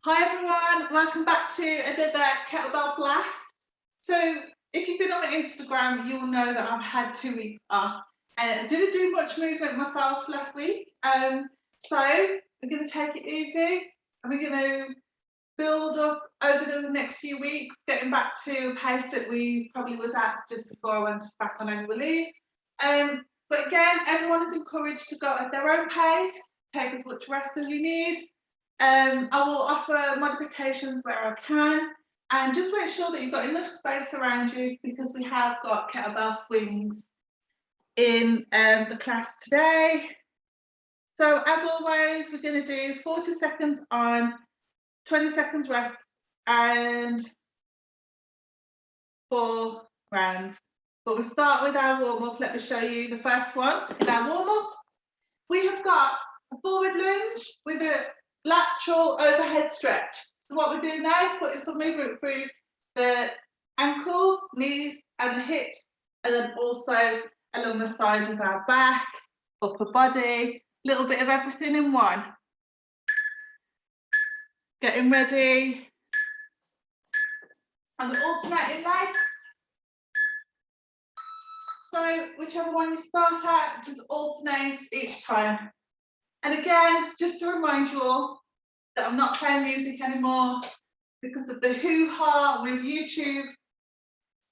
Hi everyone, welcome back to another Kettlebell Blast. So if you've been on my Instagram, you'll know that I've had 2 weeks off and I didn't do much movement myself last week. So we're going to take it easy and we're going to build up over the next few weeks, getting back to a pace that we probably was at just before I went back on annual leave. But again, everyone is encouraged to go at their own pace, take as much rest as you need. I will offer modifications where I can, and just make sure that you've got enough space around you because we have got kettlebell swings in the class today. So as always, we're going to do 40 seconds on, 20 seconds rest, and 4 rounds. But we'll start with our warm-up. Let me show you the first one. In our warm-up, we have got a forward lunge with a lateral overhead stretch. So what we're doing now is putting some movement through the ankles, knees and the hips, and then also along the side of our back, upper body, a little bit of everything in one. Getting ready. And we're alternating legs. So whichever one you start at, just alternate each time. And again, just to remind you all that I'm not playing music anymore because of the hoo-ha with YouTube.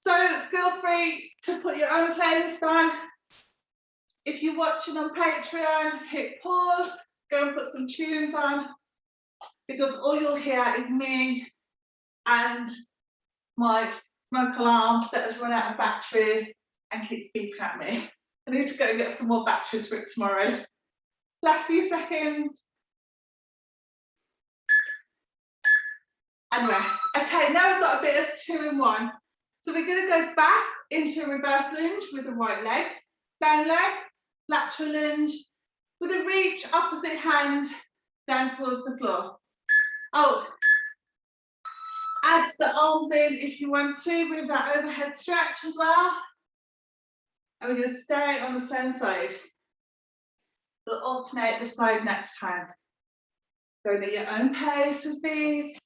So feel free to put your own playlist on. If you're watching on Patreon, hit pause, go and put some tunes on, because all you'll hear is me and my smoke alarm that has run out of batteries and keeps beeping at me. I need to go and get some more batteries for it tomorrow. Last few seconds. And rest. Okay, now we've got a bit of 2 in 1. So we're going to go back into a reverse lunge with the right leg, down leg, lateral lunge, with a reach opposite hand down towards the floor. Oh, add the arms in if you want to with that overhead stretch as well. And we're going to stay on the same side. We'll alternate the side next time. Going at your own pace with these.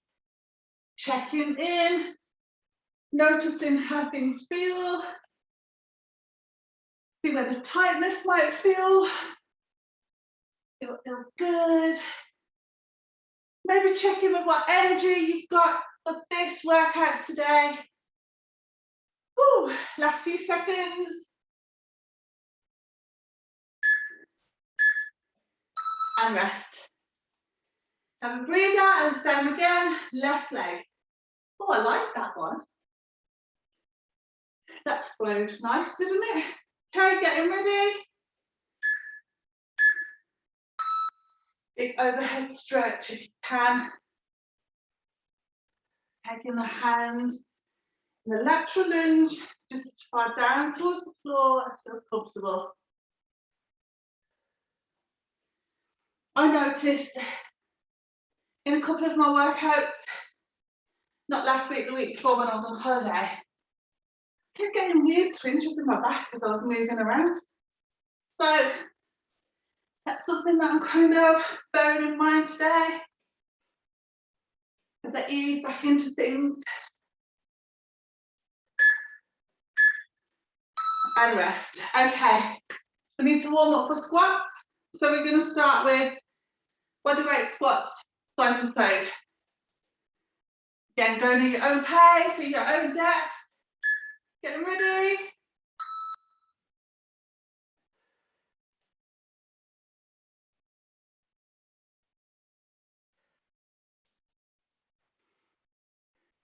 Checking in, noticing how things feel. See where the tightness might feel. It will feel good. Maybe check in with what energy you've got for this workout today. Whew, last few seconds. And rest. Have a breather and same again, left leg. Oh, I like that one. That flowed nice, didn't it? Okay, getting ready. Big overhead stretch if you can. Taking the hand in the lateral lunge, just as far down towards the floor as feels comfortable. I noticed in a couple of my workouts, not last week, the week before when I was on holiday, I kept getting weird twinges in my back as I was moving around. So that's something that I'm kind of bearing in mind today as I ease back into things. And rest. Okay, we need to warm up for squats. So we're going to start with body weight squats, side to side. Again, going at your own pace, at your own depth. Getting ready.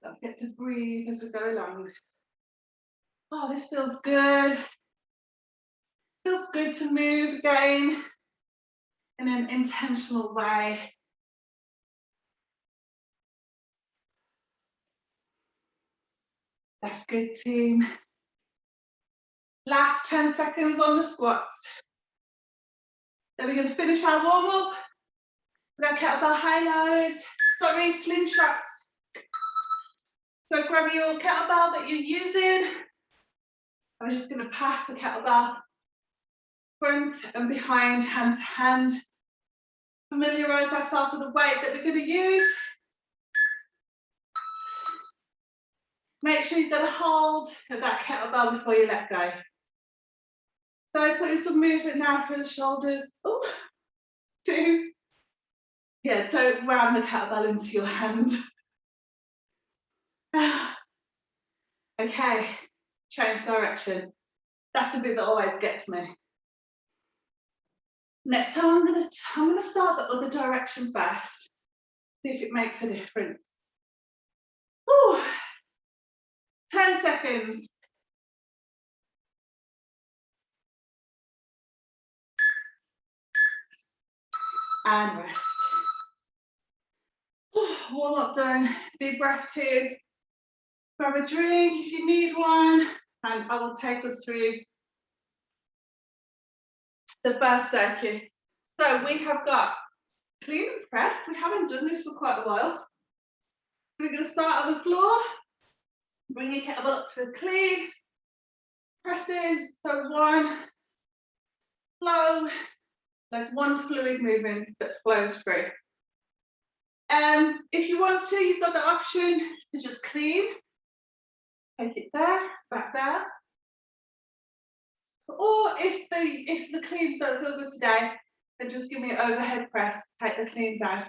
Don't forget to breathe as we go along. Oh, this feels good. Feels good to move again in an intentional way. That's good, team. Last 10 seconds on the squats. Then we're going to finish our warm-up with our kettlebell high-lows, slingshots. So grab your kettlebell that you're using. I'm just going to pass the kettlebell front and behind, hand to hand. Familiarise ourselves with the weight that we're going to use. Make sure you've got a hold of that kettlebell before you let go. So putting some movement now through the shoulders. Oh, 2. Yeah, don't ram the kettlebell into your hand. Okay, change direction. That's the bit that always gets me. Next time I'm gonna start the other direction first. See if it makes a difference. Whew. 10 seconds. And rest. Warm up done. Deep breath 2. Grab a drink if you need one, and I will take us through the first circuit. So we have got clean and press. We haven't done this for quite a while. So we're going to start on the floor. Bring your kettlebell up to a clean. Pressing. So 1 flow, like 1 fluid movement that flows through. If you want to, you've got the option to just clean. Take it there, back there. Or if the cleans don't feel good today, then just give me an overhead press, take the cleans out.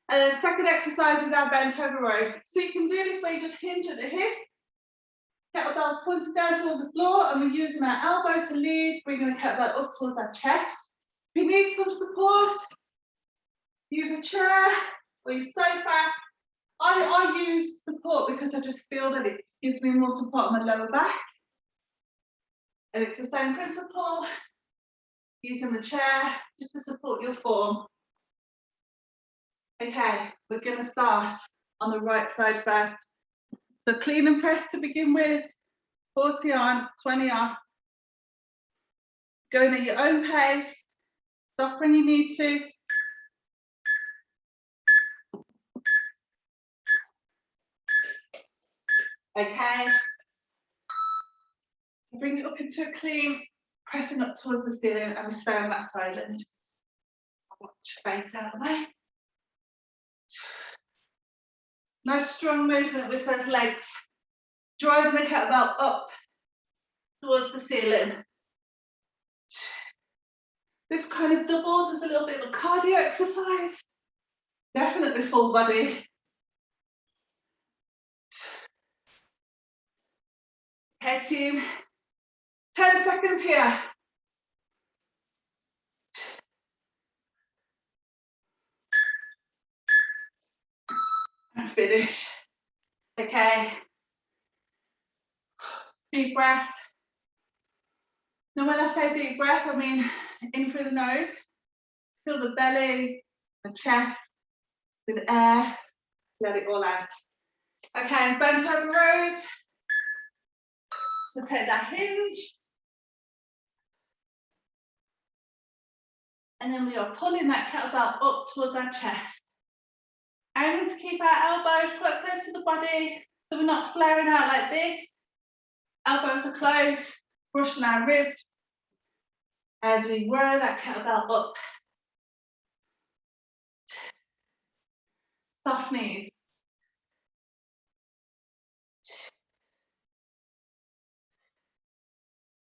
And then second exercise is our bent over row. So you can do this where you just hinge at the hip, kettlebell's pointed down towards the floor, and we're using our elbow to lead, bringing the kettlebell up towards our chest. If you need some support, use a chair or your sofa. I use support because I just feel that it gives me more support on my lower back. And it's the same principle, using the chair just to support your form. Okay, we're going to start on the right side first. So clean and press to begin with, 40 on, 20 off. Going at your own pace, stop when you need to. Okay, bring it up into a clean, pressing up towards the ceiling, and we stay on that side. Let me just watch face out of the way. Nice strong movement with those legs. Driving the kettlebell up towards the ceiling. This kind of doubles as a little bit of a cardio exercise. Definitely full body. Okay, team. 10 seconds here. And finish. Okay. Deep breath. Now when I say deep breath, I mean in through the nose. Fill the belly, the chest with air. Let it all out. Okay, bent over rows. So take that hinge. And then we are pulling that kettlebell up towards our chest. Aiming to keep our elbows quite close to the body, so we're not flaring out like this. Elbows are close, brushing our ribs as we row that kettlebell up. Soft knees.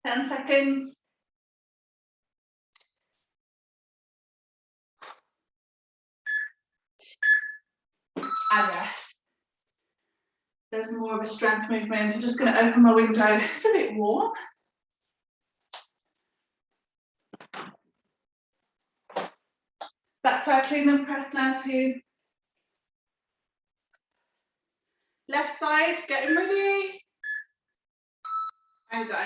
Ten seconds. And rest. There's more of a strength movement. I'm just going to open my window. It's a bit warm. Back to our clean and press now too. Left side, getting ready. And go.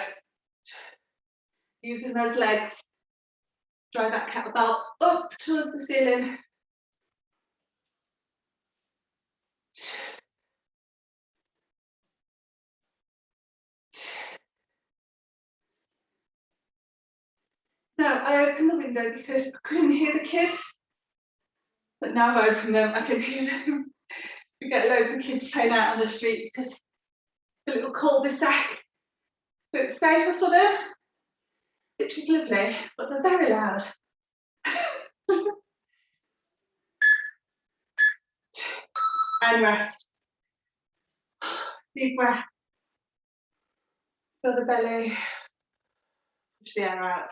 Using those legs. Drive that kettlebell up towards the ceiling. So I opened the window because I couldn't hear the kids. But now I've opened them, I can hear them. We get loads of kids playing out on the street because it's a little cul-de-sac. So it's safer for them, which is lovely, but they're very loud. And rest. Deep breath. Fill the belly. Push the air out.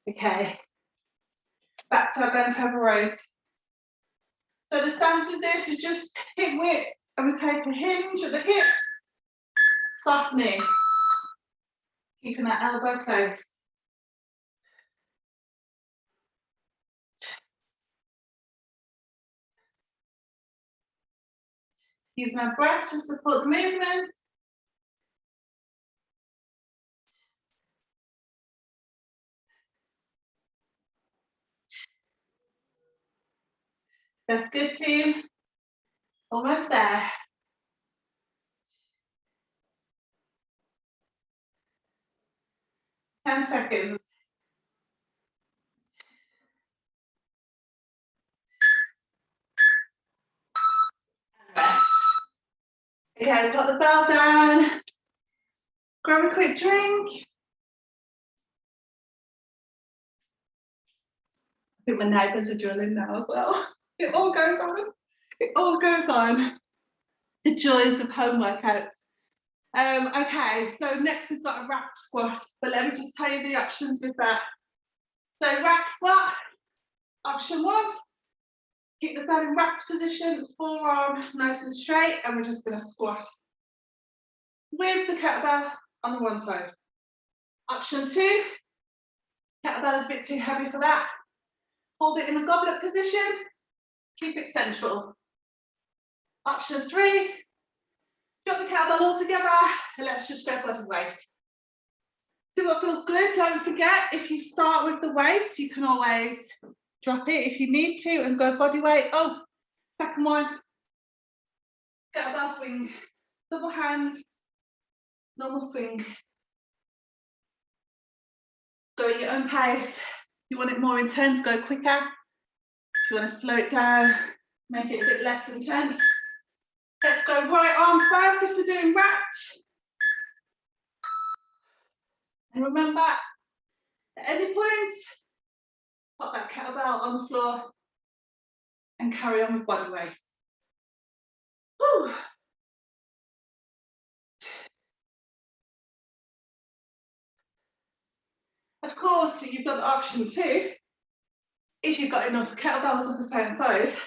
Okay. Back to our bench over rows. So the stance of this is just hip width, and we take a hinge at the hips, softening, keeping that elbow close. Using our breath to support the movement. That's good, team. Almost there. 10 seconds. And rest. Okay, we've got the bell down. Grab a quick drink. I think my neighbours are drilling now as well. It all goes on. It all goes on. The joys of home workouts. Okay, so next we've got a rack squat, but let me just tell you the options with that. So rack squat, option 1, keep the bell in racked position, forearm nice and straight, and we're just going to squat with the kettlebell on the one side. Option 2, kettlebell is a bit too heavy for that. Hold it in the goblet position, keep it central. Option 3, drop the kettlebell all together, and let's just go body weight. Do what feels good. Don't forget, if you start with the weight, you can always drop it if you need to and go body weight. Oh, second one, kettlebell swing, double hand, normal swing. Go at your own pace. If you want it more intense, go quicker. If you want to slow it down, make it a bit less intense. Let's go right arm first if we're doing wrapped. And remember, at any point, pop that kettlebell on the floor and carry on with body weight. Whew. Of course, you've got option 2, if you've got enough kettlebells of the same size,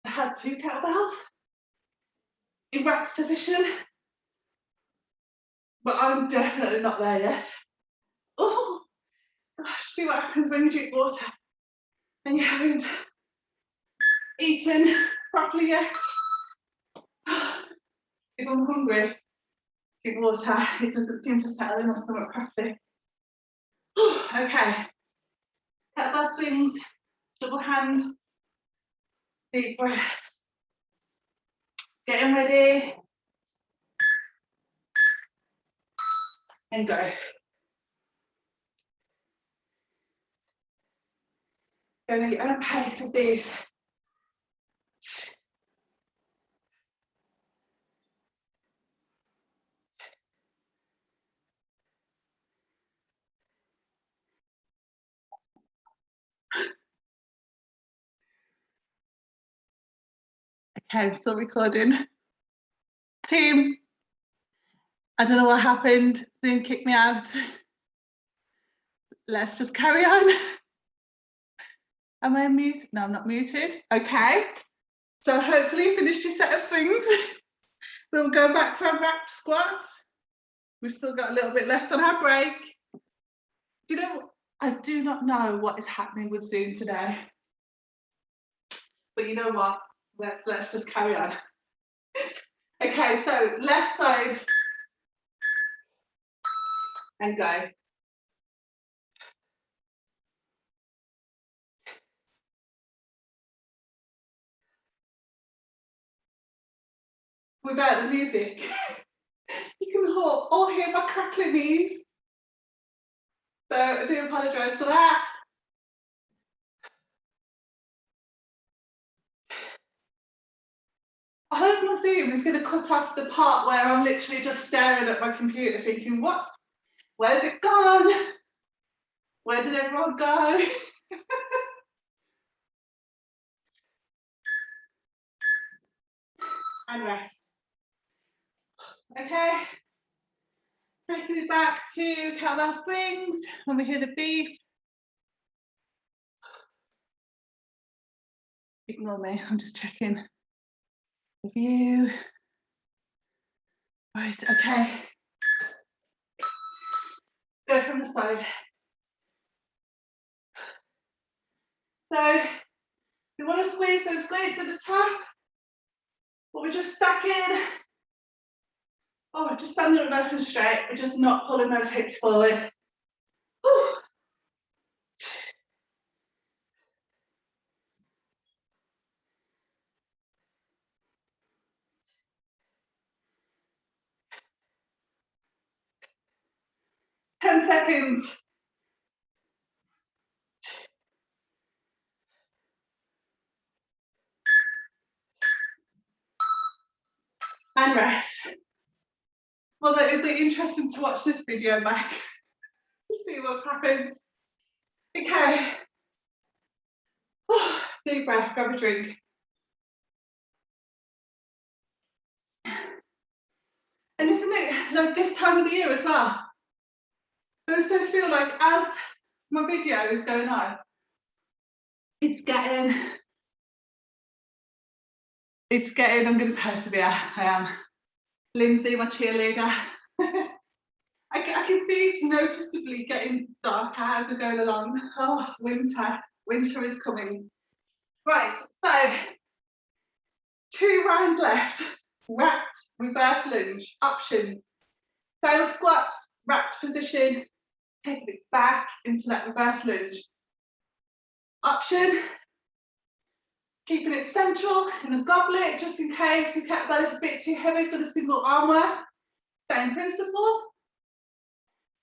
to have 2 kettlebells in racked position. But I'm definitely not there yet. Oh gosh, see what happens when you drink water and you haven't eaten properly yet. If I'm hungry, drink water, it doesn't seem to settle in my stomach properly. Okay, kettlebell swings, double hand, deep breath. Getting ready. And go. Go at your own pace with these. Okay, still recording. Team, I don't know what happened. Zoom kicked me out. Let's just carry on. Am I muted? No, I'm not muted. Okay. So hopefully you finished your set of swings. We'll go back to our wrapped squat. We've still got a little bit left on our break. Do you know, I do not know what is happening with Zoom today. But you know what? Let's just carry on. Okay, so left side and go. Without the music, you can all hear my crackling knees. So I do apologise for that. I hope my Zoom is going to cut off the part where I'm literally just staring at my computer thinking, where's it gone? Where did everyone go? And rest. Okay. Taking it back to kettlebell swings when we hear the beep. Ignore me, I'm just checking the view. Right, okay. Go from the side. So we want to squeeze those glutes at the top, but we're just stacking. Oh, we're just standing up nice and straight. We're just not pulling those hips forward. Whew. 10 seconds. And rest. Well, it'll be interesting to watch this video back to see what's happened. Okay. Deep breath, grab a drink. And isn't it like this time of the year as well? I also feel like as my video is going on, it's getting, I'm going to persevere. I am. Lindsay, my cheerleader. I can see it's noticeably getting darker as we're going along. Oh, winter is coming. Right, so 2 rounds left. Wrapped, reverse lunge, options. So squats, wrapped position, take it back into that reverse lunge. Option, keeping it central in the goblet, just in case your kettlebell is a bit too heavy for the single arm work. Same principle.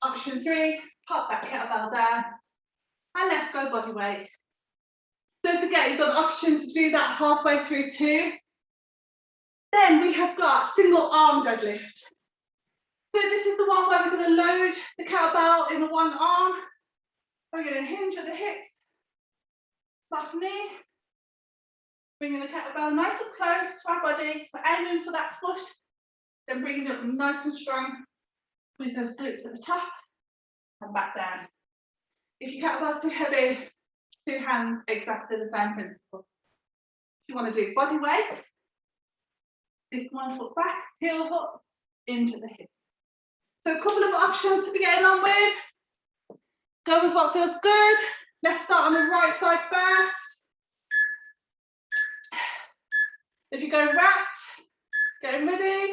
Option 3, pop that kettlebell down, and let's go body weight. Don't forget you've got the option to do that halfway through too. Then we have got single arm deadlift. So this is the one where we're going to load the kettlebell in the one arm. We're going to hinge at the hips, soft knee, bringing the kettlebell nice and close to our body. We're aiming for that foot, then bringing it up nice and strong. Squeeze those glutes at the top and back down. If your kettlebell's too heavy, 2 hands, exactly the same principle. If you want to do body weight, stick one foot back, heel hook into the hip. So a couple of options to be getting on with. Go with what feels good. Let's start on the right side first. If you go wrapped, getting ready.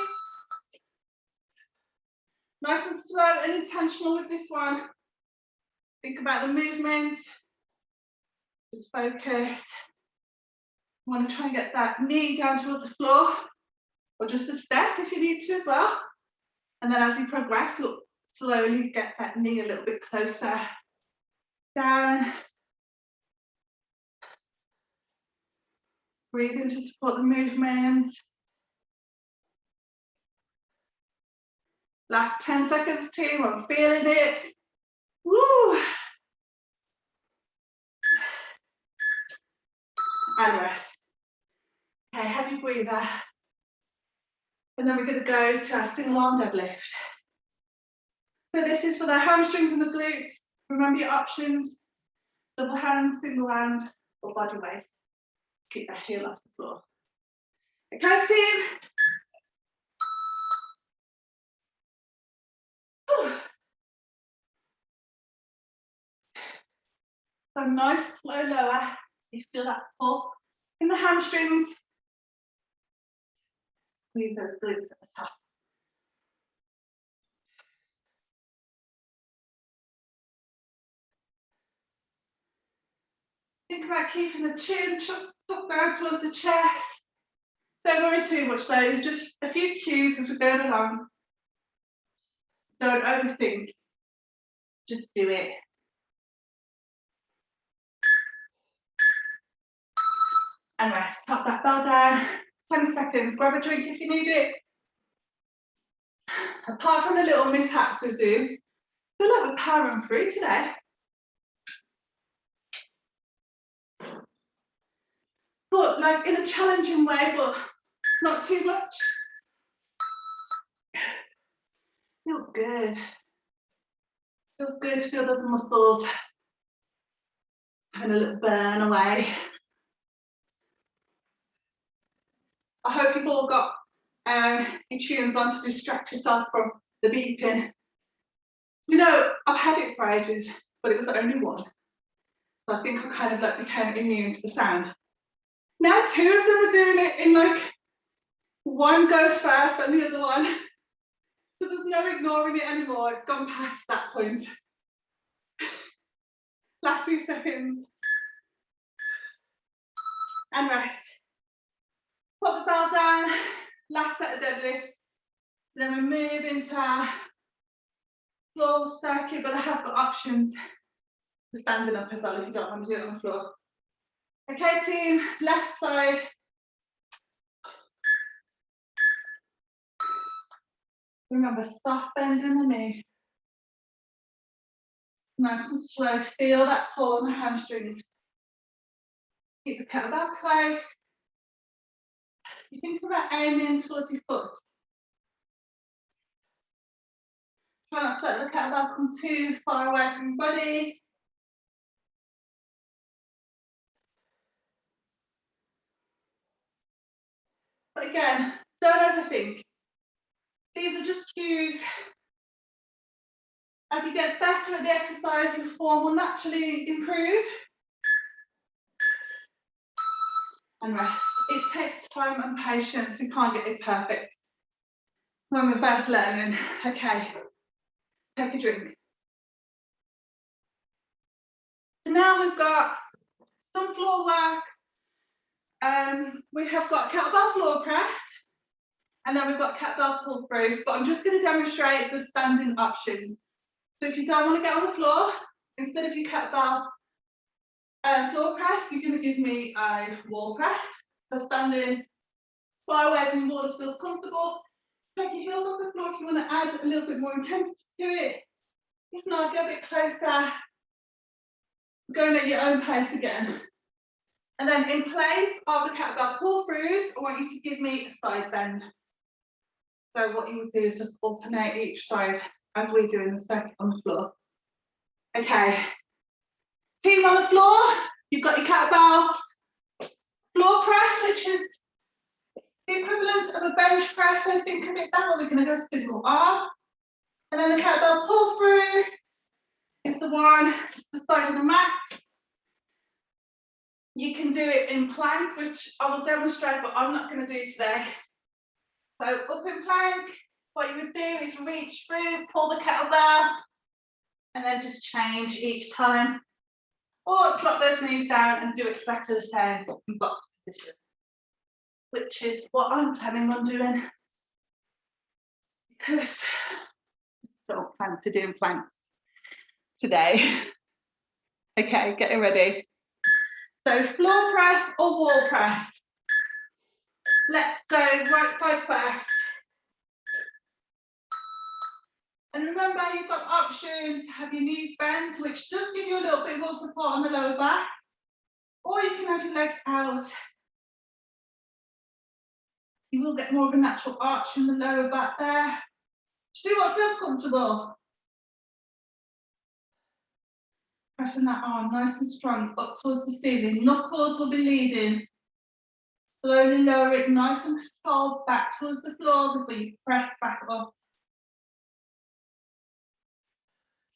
Nice and slow and intentional with this one. Think about the movement. Just focus. You want to try and get that knee down towards the floor, or just a step if you need to as well. And then as you progress, you'll slowly get that knee a little bit closer down. Breathing to support the movement. Last 10 seconds, team. I'm feeling it. Woo! And rest. Okay, heavy breather. And then we're going to go to our single arm deadlift. So this is for the hamstrings and the glutes. Remember your options: double hand, single hand, or body weight. Keep that heel off the floor. Okay, team. So nice, slow lower. You feel that pull in the hamstrings. Squeeze those glutes at the top. Think about keeping the chin tucked down towards the chest. Don't worry too much though, just a few cues as we're going along. Don't overthink, just do it. And rest, pop that bell down, 20 seconds, grab a drink if you need it. Apart from the little mishaps with Zoom, I feel like we're powering through today. But like in a challenging way, but not too much. good. Feels good to feel those muscles having a little burn away. I hope you've all got your tunes on to distract yourself from the beeping. You know, I've had it for ages, but it was only one. So I think I kind of like became immune to the sound. Now 2 of them are doing it in like, one goes first and the other one. So there's no ignoring it anymore. It's gone past that point. Last few seconds. And rest. Put the bell down. Last set of deadlifts. Then we move into our floor circuit, but I have got options for standing up as well if you don't want to do it on the floor. Okay, team, left side. Remember, soft bend in the knee. Nice and slow. Feel that pull on the hamstrings. Keep the kettlebell close. You think about aiming towards your foot. Try not to let the kettlebell come too far away from your body. But again, don't overthink. These are just cues. As you get better at the exercise, your form will naturally improve. And rest. It takes time and patience. We can't get it perfect when we're first learning. Okay, take a drink. So now we've got some floor work. We have got kettlebell floor press, and then we've got kettlebell pull through, but I'm just going to demonstrate the standing options. So if you don't want to get on the floor, instead of your kettlebell floor press, you're going to give me a wall press. So standing far away from the wall that feels comfortable. Take your heels off the floor if you want to add a little bit more intensity to it. If not, get a bit closer. Going at your own pace again. And then in place of the kettlebell pull throughs, I want you to give me a side bend. So what you would do is just alternate each side as we do in the circuit on the floor. Okay. Team on the floor, you've got your kettlebell floor press, which is the equivalent of a bench press. So think of it that way. We're going to go single arm. And then the kettlebell pull through is the one to the side of the mat. You can do it in plank, which I will demonstrate, but I'm not going to do today. So up in plank, what you would do is reach through, pull the kettlebell, and then just change each time. Or drop those knees down and do exactly the same in box position, which is what I'm planning on doing, because I don't plan to do planks today. Okay, getting ready. So floor press or wall press. Let's go right side first. And remember, you've got the option to have your knees bent, which does give you a little bit more support on the lower back. Or you can have your legs out. You will get more of a natural arch in the lower back there. Just do what feels comfortable. Pressing that arm nice and strong up towards the ceiling. Knuckles will be leading. Slowly lower it nice and controlled back towards the floor before you press back up.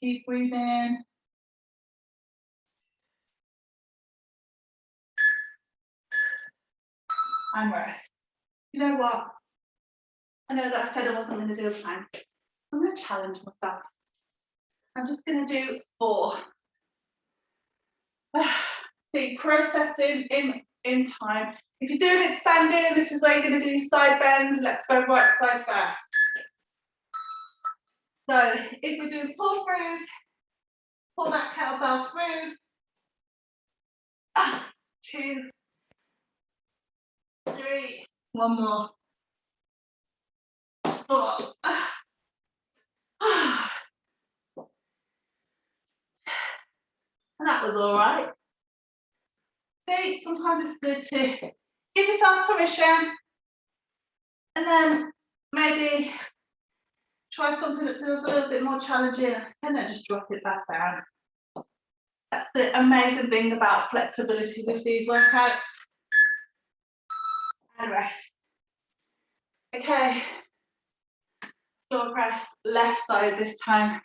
Keep breathing. And rest. You know what? I know that I said I wasn't going to do a plank. I'm going to challenge myself. I'm just going to do 4. See, processing in time. If you're doing it standing, this is where you're going to do side bend. Let's go right side first. So if we're doing pull throughs, pull that kettlebell through. 2, 3, one more. 4. And that was all right. See, sometimes it's good to give yourself permission and then maybe try something that feels a little bit more challenging, and then just drop it back down. That's the amazing thing about flexibility with these workouts. And rest. Okay. Floor press, left side this time.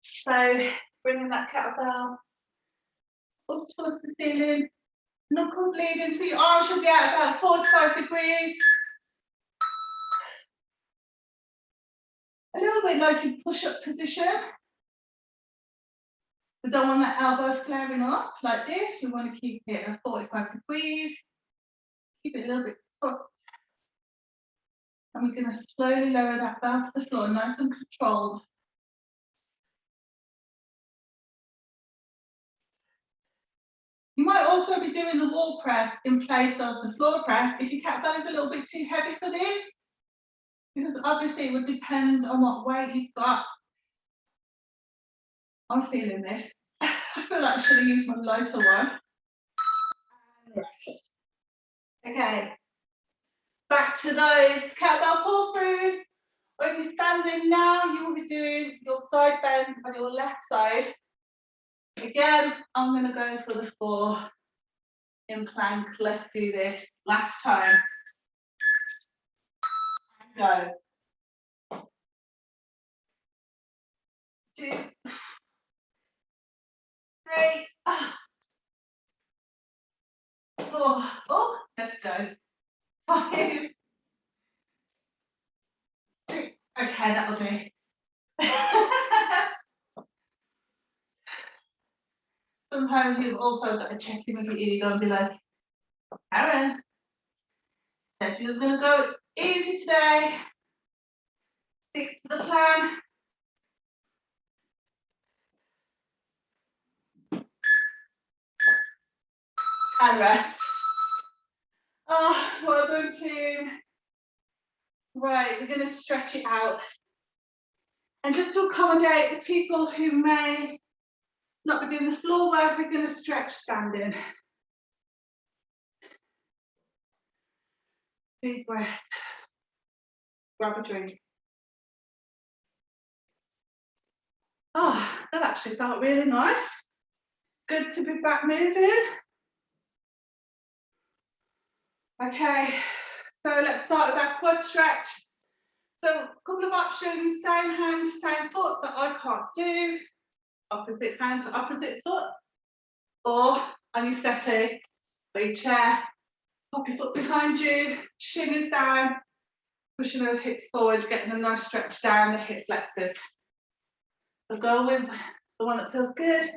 So bringing that kettlebell up towards the ceiling, knuckles leading, so your arms should be out about 45 degrees. A little bit like in push-up position. We don't want that elbow flaring up like this. We want to keep it at 45 degrees. Keep it a little bit tucked. And we're going to slowly lower that down to the floor, nice and controlled. You might also be doing the wall press in place of the floor press if your kettlebell is a little bit too heavy for this, because obviously it would depend on what weight you've got. I'm feeling this. I feel like I should have used my lighter one. Okay, back to those kettlebell pull-throughs. When you're standing now, you will be doing your side bend on your left side. Again, I'm going to go for the 4 in plank. Let's do this. Last time. Go. 2, 3. Oh, let's go. 5, 6. Okay, that'll do. Sometimes you've also got to check in with your ego and be like, Aaron, said she was going to go easy today. Stick to the plan. And rest. Oh, well done, team. Right, we're going to stretch it out. And just to accommodate the people who may not be doing the floor work, we're going to stretch standing. Deep breath. Grab a drink. Oh, that actually felt really nice. Good to be back moving. Okay, so let's start with our quad stretch. So a couple of options, same hand, same foot that I can't do. Opposite hand to opposite foot. Or on your settee, or your chair, pop your foot behind you, shin is down, pushing those hips forward, getting a nice stretch down the hip flexors. So go with the one that feels good.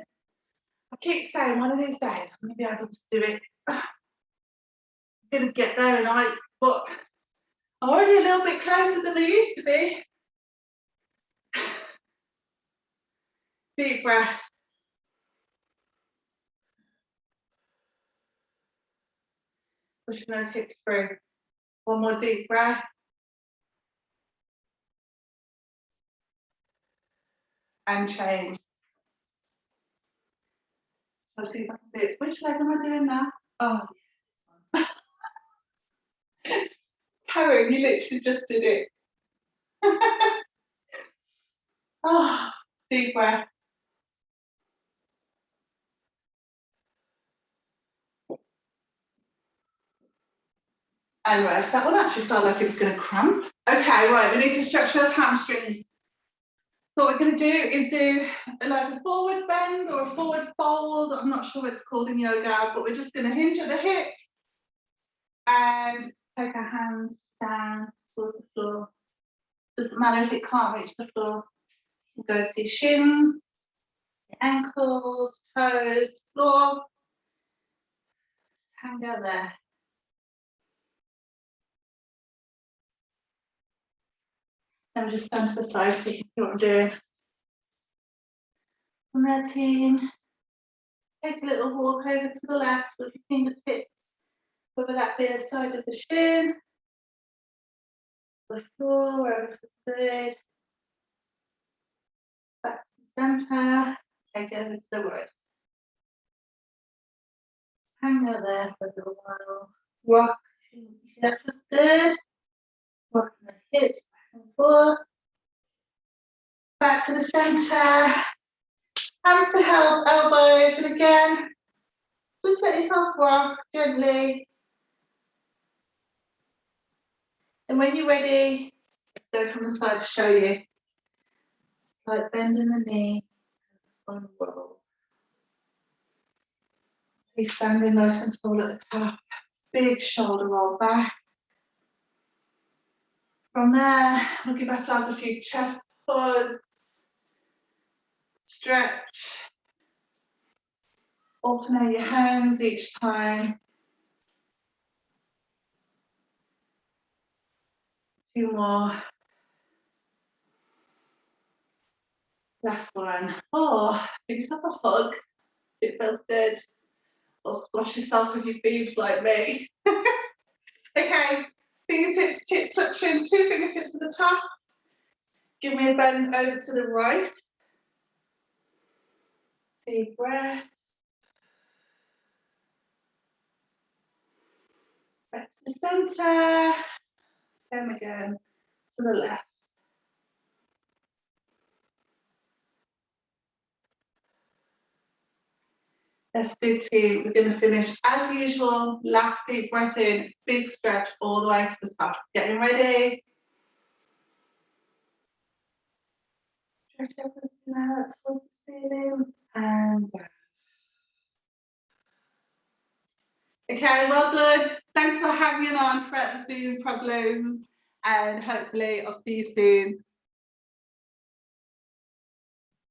I keep saying one of these days I'm going to be able to do it. I'm going to get there tonight, but I'm already a little bit closer than I used to be. Deep breath. Pushing those hips through. One more deep breath. And change. Let's see if I can do it. Which leg am I doing now? Oh. Karen, you literally just did it. Oh, deep breath. And rest. That one actually felt like it was going to cramp. Okay, right, we need to stretch those hamstrings. So what we're going to do is do like a forward bend or a forward fold. I'm not sure what it's called in yoga, but we're just going to hinge at the hips and take our hands down towards the floor. Doesn't matter if it can't reach the floor. We'll go to your shins, your ankles, toes, floor. Just hang out there. Then just stand to the side so you can see what I'm doing. From there, team, take a little walk over to the left with your fingertips, whether that be the side of the shin, the floor, wherever it's good. Back to the centre, take it over to the right. Hang out there for a little while. Rock, that was good. Rocking the hips back and forth. Back to the center. Hands to help, elbows, and again, just let yourself rock gently. And when you're ready, let's go from the side to show you. Like bending the knee on the roll. He's standing nice and tall at the top. Big shoulder roll back. From there, we'll give ourselves a few chest puds. Stretch. Alternate your hands each time. 2 more. Last one. Or give yourself a hug if it feels good. Or splash yourself with your boobs like me. Okay, fingertips touching, 2 fingertips to the top. Give me a bend over to the right. Deep breath. Back to the center. Same again to the left. Let's do 2. We're going to finish as usual. Last deep breath in, big stretch all the way to the top. Getting ready. Stretch everything out towards the ceiling and down. Okay, well done. Thanks for hanging on throughout the Zoom problems, and hopefully I'll see you soon.